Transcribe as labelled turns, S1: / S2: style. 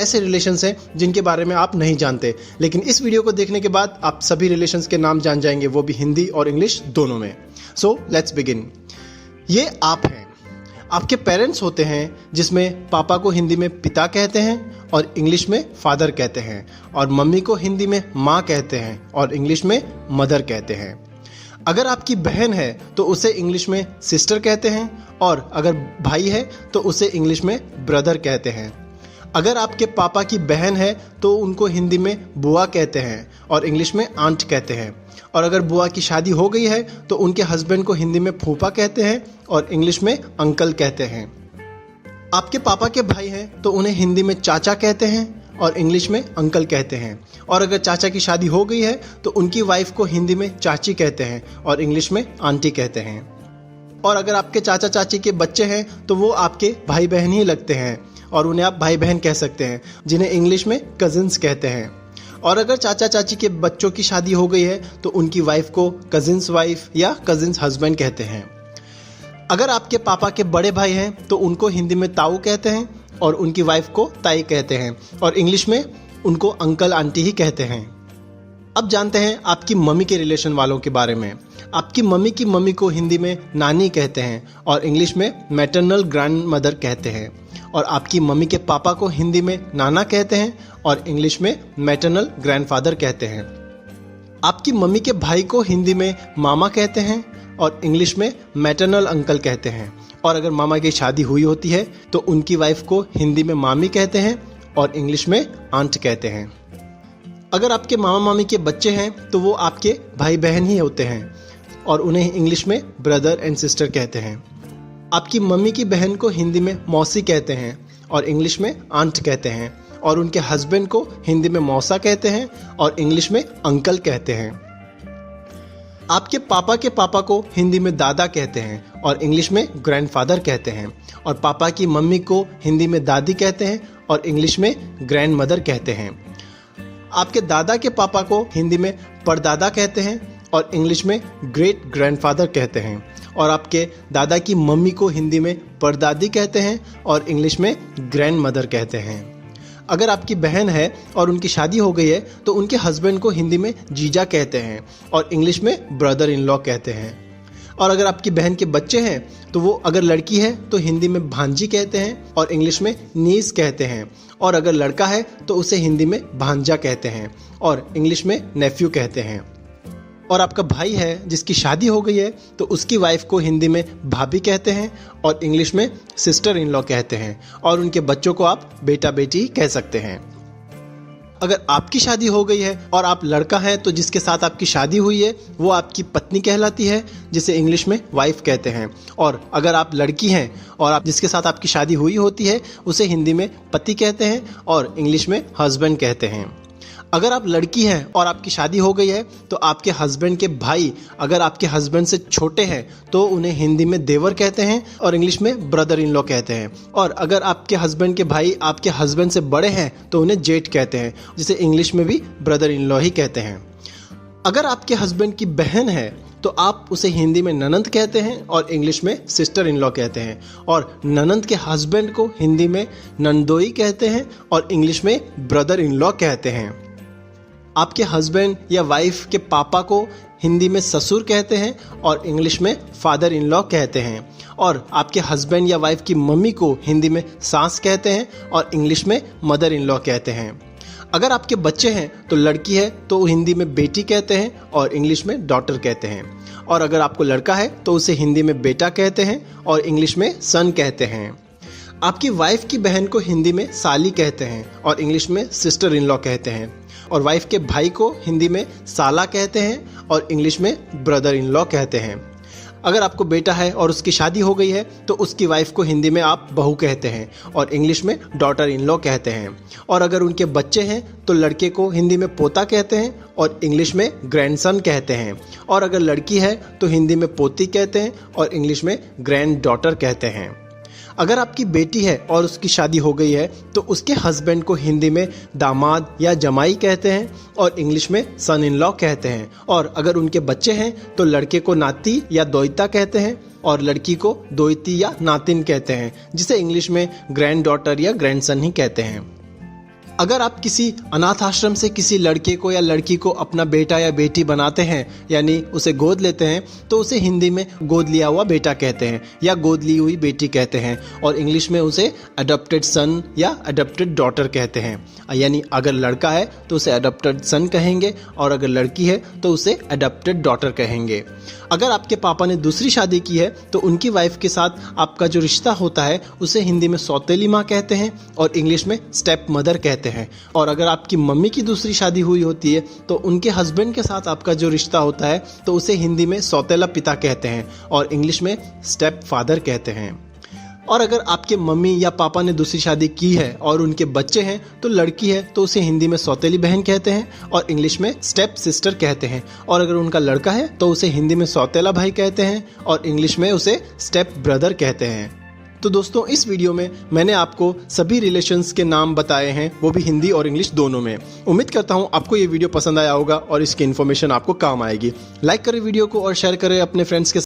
S1: ऐसे रिलेशंस हैं जिनके बारे में आप नहीं जानते, लेकिन इस वीडियो को देखने के बाद आप सभी रिलेशंस के नाम जान जाएंगे, वो भी हिंदी और इंग्लिश दोनों में। So let's begin. ये आप हैं, आपके पेरेंट्स होते हैं जिसमें पापा को हिंदी में पिता कहते हैं और इंग्लिश में फादर कहते हैं, और मम्मी को हिंदी में माँ कहते हैं और इंग्लिश में मदर कहते हैं। अगर आपकी बहन है तो उसे इंग्लिश में सिस्टर कहते हैं, और अगर भाई है तो उसे इंग्लिश में ब्रदर कहते हैं। अगर आपके पापा की बहन है तो उनको हिंदी में बुआ कहते हैं और इंग्लिश में आंट कहते हैं, और अगर बुआ की शादी हो गई है तो उनके हस्बैंड को हिंदी में फूफा कहते हैं और इंग्लिश में अंकल कहते हैं। आपके पापा के भाई हैं तो उन्हें हिंदी में चाचा कहते हैं और इंग्लिश में अंकल कहते हैं, और अगर चाचा की शादी हो गई है तो उनकी वाइफ को हिंदी में चाची कहते हैं और इंग्लिश में आंटी कहते हैं। और अगर आपके चाचा चाची के बच्चे हैं तो वो आपके भाई बहन ही लगते हैं और उन्हें आप भाई बहन कह सकते हैं, जिन्हें इंग्लिश में कजिन्स कहते हैं। और अगर चाचा चाची के बच्चों की शादी हो गई है तो उनकी वाइफ को कजिन्स वाइफ या कजिन्स हस्बैंड कहते हैं। अगर आपके पापा के बड़े भाई हैं तो उनको हिंदी में ताऊ कहते हैं और उनकी वाइफ को ताई कहते हैं, और इंग्लिश में उनको अंकल आंटी ही कहते हैं। अब जानते हैं आपकी मम्मी के रिलेशन वालों के बारे में। आपकी मम्मी की मम्मी को हिंदी में नानी कहते हैं और इंग्लिश में मैटरनल ग्रैंड मदर कहते हैं, और आपकी मम्मी के पापा को हिंदी में नाना कहते हैं और इंग्लिश में मैटरनल ग्रैंडफादर कहते हैं। आपकी मम्मी के भाई को हिंदी में मामा कहते हैं और इंग्लिश में मैटरनल अंकल कहते हैं, और अगर मामा की शादी हुई होती है तो उनकी वाइफ को हिंदी में मामी कहते हैं और इंग्लिश में आंट कहते हैं। अगर आपके मामा मामी के बच्चे हैं तो वो आपके भाई बहन ही होते हैं और उन्हें इंग्लिश में ब्रदर एंड सिस्टर कहते हैं। आपकी मम्मी की बहन को हिंदी में मौसी कहते हैं और इंग्लिश में आंट कहते हैं, और उनके हस्बैंड को हिंदी में मौसा कहते हैं और इंग्लिश में अंकल कहते हैं। आपके पापा को हिंदी में दादा कहते हैं और इंग्लिश में ग्रैंडफादर कहते हैं, और पापा की मम्मी को हिंदी में दादी कहते हैं और इंग्लिश में ग्रैंड मदर कहते हैं। आपके दादा के पापा को हिंदी में परदादा कहते हैं और इंग्लिश में ग्रेट ग्रैंडफादर कहते हैं, और आपके दादा की मम्मी को हिंदी में परदादी कहते हैं और इंग्लिश में ग्रैंड मदर कहते हैं। अगर आपकी बहन है और उनकी शादी हो गई है तो उनके हस्बैंड को हिंदी में जीजा कहते हैं और इंग्लिश में ब्रदर इन लॉ कहते हैं। और अगर आपकी बहन के बच्चे हैं तो वो अगर लड़की है तो हिंदी में भांजी कहते हैं और इंग्लिश में नीस कहते हैं, और अगर लड़का है तो उसे हिंदी में भांजा कहते हैं और इंग्लिश में नेफ्यू कहते हैं। और आपका भाई है जिसकी शादी हो गई है तो उसकी वाइफ को हिंदी में भाभी कहते हैं और इंग्लिश में सिस्टर इन लॉ कहते हैं, और उनके बच्चों को आप बेटा बेटी कह सकते हैं। अगर आपकी शादी हो गई है और आप लड़का हैं तो जिसके साथ आपकी शादी हुई है वो आपकी पत्नी कहलाती है, जिसे इंग्लिश में वाइफ कहते हैं। और अगर आप लड़की हैं और आप जिसके साथ आपकी शादी हुई होती है उसे हिंदी में पति कहते हैं और इंग्लिश में हस्बैंड कहते हैं। अगर आप लड़की हैं और आपकी शादी हो गई है तो आपके हस्बैंड के भाई अगर आपके हस्बैंड से छोटे हैं तो उन्हें हिंदी में देवर कहते हैं और इंग्लिश में ब्रदर इन लॉ कहते हैं, और अगर आपके हस्बैंड के भाई आपके हस्बैंड से बड़े हैं तो उन्हें जेठ कहते हैं, जिसे इंग्लिश में भी ब्रदर इन लॉ ही कहते हैं। अगर आपके हस्बैंड की बहन है तो आप उसे हिंदी में ननंद कहते हैं और इंग्लिश में सिस्टर इन लॉ कहते हैं, और ननंद के हस्बैंड को हिंदी में नंदोई कहते हैं और इंग्लिश में ब्रदर इन लॉ कहते हैं। आपके हस्बैंड या वाइफ के पापा को हिंदी में ससुर कहते हैं और इंग्लिश में फादर इन लॉ कहते हैं, और आपके हस्बैंड या वाइफ की मम्मी को हिंदी में सास कहते हैं और इंग्लिश में मदर इन लॉ कहते हैं। अगर आपके बच्चे हैं तो लड़की है तो हिंदी में बेटी कहते हैं और इंग्लिश में डॉटर कहते हैं, और अगर आपको लड़का है तो उसे हिंदी में बेटा कहते हैं और इंग्लिश में सन कहते हैं। आपकी वाइफ की बहन को हिंदी में साली कहते हैं और इंग्लिश में सिस्टर इन लॉ कहते हैं, और वाइफ के भाई को हिंदी में साला कहते हैं और इंग्लिश में ब्रदर इन लॉ कहते हैं। अगर आपको बेटा है और उसकी शादी हो गई है तो उसकी वाइफ को हिंदी में आप बहू कहते हैं और इंग्लिश में डॉटर इन लॉ कहते हैं, और अगर उनके बच्चे हैं तो लड़के को हिंदी में पोता कहते हैं और इंग्लिश में ग्रैंडसन कहते हैं, और अगर लड़की है तो हिंदी में पोती कहते हैं और इंग्लिश में ग्रैंड डॉटर कहते हैं। अगर आपकी बेटी है और उसकी शादी हो गई है तो उसके हस्बैंड को हिंदी में दामाद या जमाई कहते हैं और इंग्लिश में सन इन लॉ कहते हैं, और अगर उनके बच्चे हैं तो लड़के को नाती या दोइता कहते हैं और लड़की को दोइती या नातिन कहते हैं, जिसे इंग्लिश में ग्रैंड डॉटर या ग्रैंडसन ही कहते हैं। अगर आप किसी अनाथ आश्रम से किसी लड़के को या लड़की को अपना बेटा या बेटी बनाते हैं, यानी उसे गोद लेते हैं, तो उसे हिंदी में गोद लिया हुआ बेटा कहते हैं या गोद ली हुई बेटी कहते हैं, और इंग्लिश में उसे अडॉप्टेड सन या अडॉप्टेड डॉटर कहते हैं। यानी अगर लड़का है तो उसे अडॉप्टेड सन कहेंगे, और अगर लड़की है तो उसे अडॉप्टेड डॉटर कहेंगे। अगर आपके पापा ने दूसरी शादी की है तो उनकी वाइफ के साथ आपका जो रिश्ता होता है उसे हिंदी में सौतेली माँ कहते हैं और इंग्लिश में स्टेप मदर कहते हैं। और अगर आपकी मम्मी की दूसरी शादी हुई होती है तो उनके हस्बैंड के साथ आपका जो रिश्ता होता है तो उसे हिंदी में सौतेला पिता कहते हैं और इंग्लिश में स्टेप फादर कहते हैं। और अगर आपके मम्मी या पापा ने दूसरी शादी की है और उनके बच्चे हैं तो लड़की है तो उसे हिंदी में सौतेली बहन कहते हैं और इंग्लिश में स्टेप सिस्टर कहते हैं। और अगर उनका लड़का है तो उसे हिंदी में सौतेला भाई कहते हैं और इंग्लिश में उसे स्टेप ब्रदर कहते हैं। तो दोस्तों, इस वीडियो में मैंने आपको सभी रिलेशंस के नाम बताए हैं, वो भी हिंदी और इंग्लिश दोनों में। उम्मीद करता हूँ आपको ये वीडियो पसंद आया होगा और इसकी इन्फॉर्मेशन आपको काम आएगी। लाइक करें वीडियो को और शेयर करें अपने फ्रेंड्स के